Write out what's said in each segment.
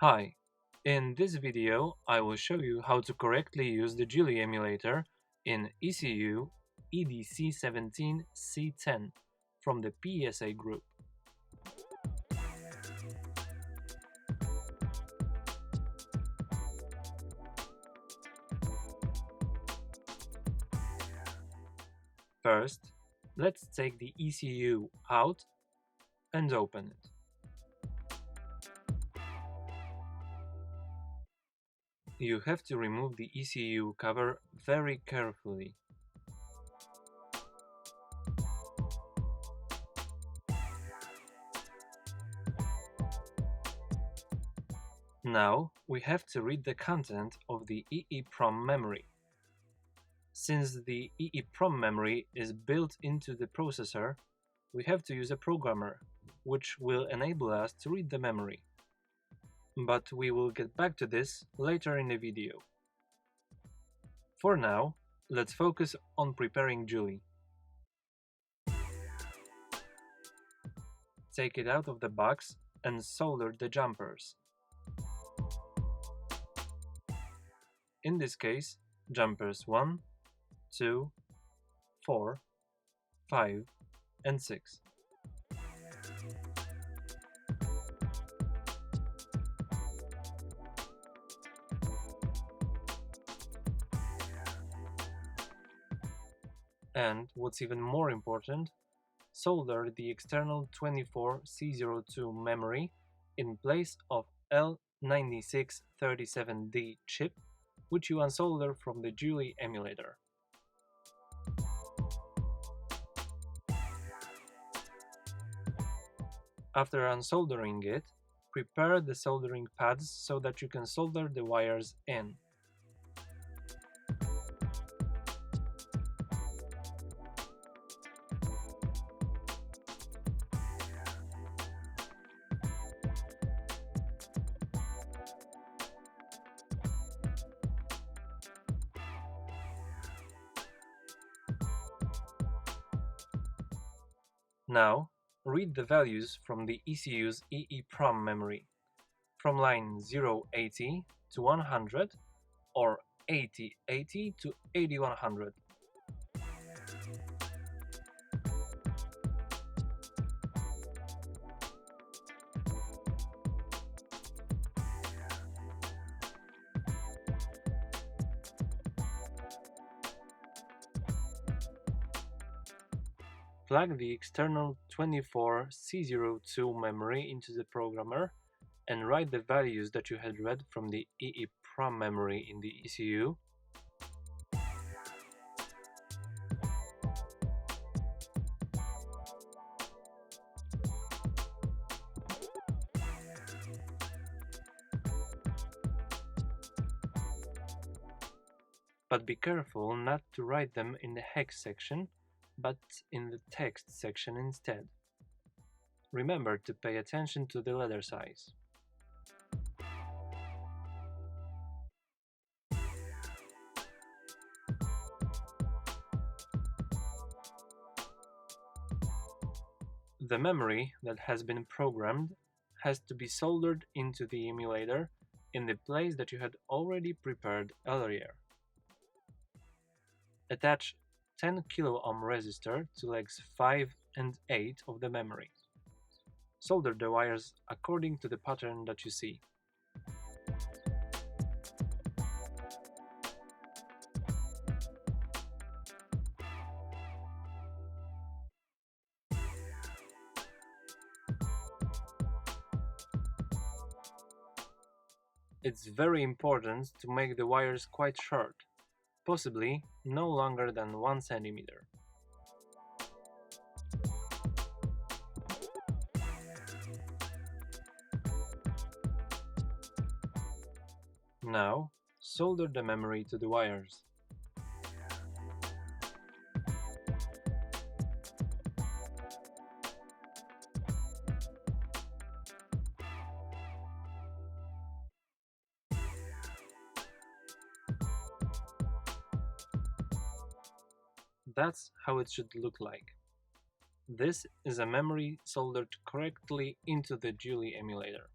Hi, in this video I will show you how to correctly use the Julie Emulator in ECU EDC17C10 from the PSA group. First, let's take the ECU out and open it. You have to remove the ECU cover very carefully. Now we have to read the content of the EEPROM memory. Since the EEPROM memory is built into the processor, we have to use a programmer, which will enable us to read the memory. But we will get back to this later in the video. For now, let's focus on preparing Julie. Take it out of the box and solder the jumpers. In this case, jumpers 1, 2, 4, 5, and 6. And what's even more important, solder the external 24C02 memory in place of L9637D chip, which you unsolder from the Julie emulator. After unsoldering it, prepare the soldering pads so that you can solder the wires in. Now, read the values from the ECU's EEPROM memory, from line 080 to 100 or 8080 to 8100. Plug the external 24C02 memory into the programmer and write the values that you had read from the EEPROM memory in the ECU. But be careful not to write them in the hex section, but in the text section instead. Remember to pay attention to the letter size. The memory that has been programmed has to be soldered into the emulator in the place that you had already prepared earlier. Attach 10 kilo ohm resistor to legs 5 and 8 of the memory. Solder the wires according to the pattern that you see. It's very important to make the wires quite short, possibly no longer than 1 centimeter. Now, solder the memory to the wires. That's how it should look like. This is a memory soldered correctly into the Julie emulator.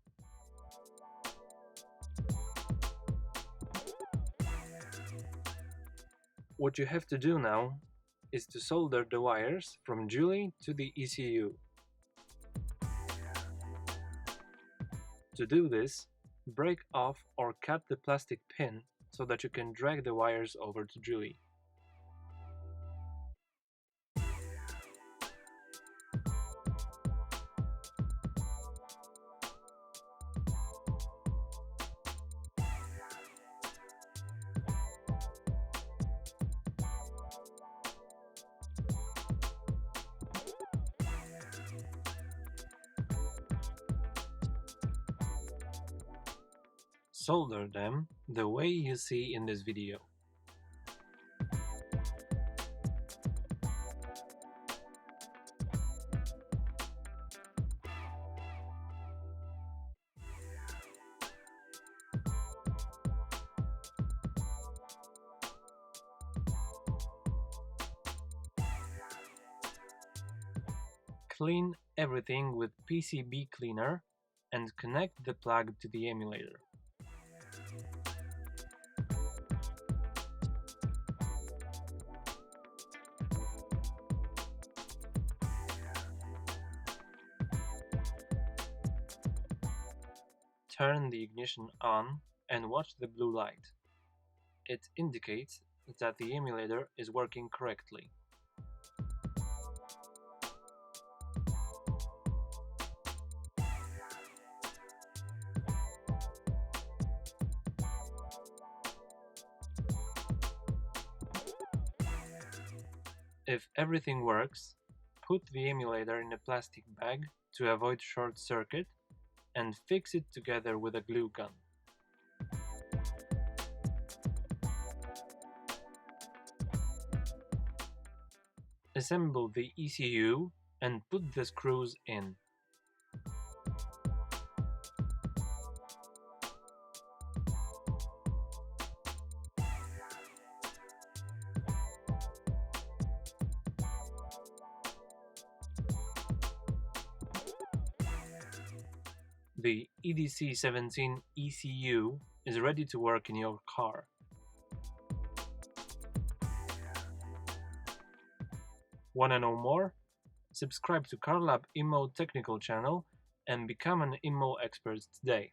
What you have to do now is to solder the wires from Julie to the ECU. To do this, break off or cut the plastic pin so that you can drag the wires over to Julie. Solder them the way you see in this video. Clean everything with PCB cleaner and connect the plug to the emulator. Turn the ignition on and watch the blue light. It indicates that the emulator is working correctly. If everything works, put the emulator in a plastic bag to avoid short circuit and fix it together with a glue gun. Assemble the ECU and put the screws in. The EDC17 ECU is ready to work in your car. Wanna know more? Subscribe to CarLabImmo technical channel and become an IMMO expert today.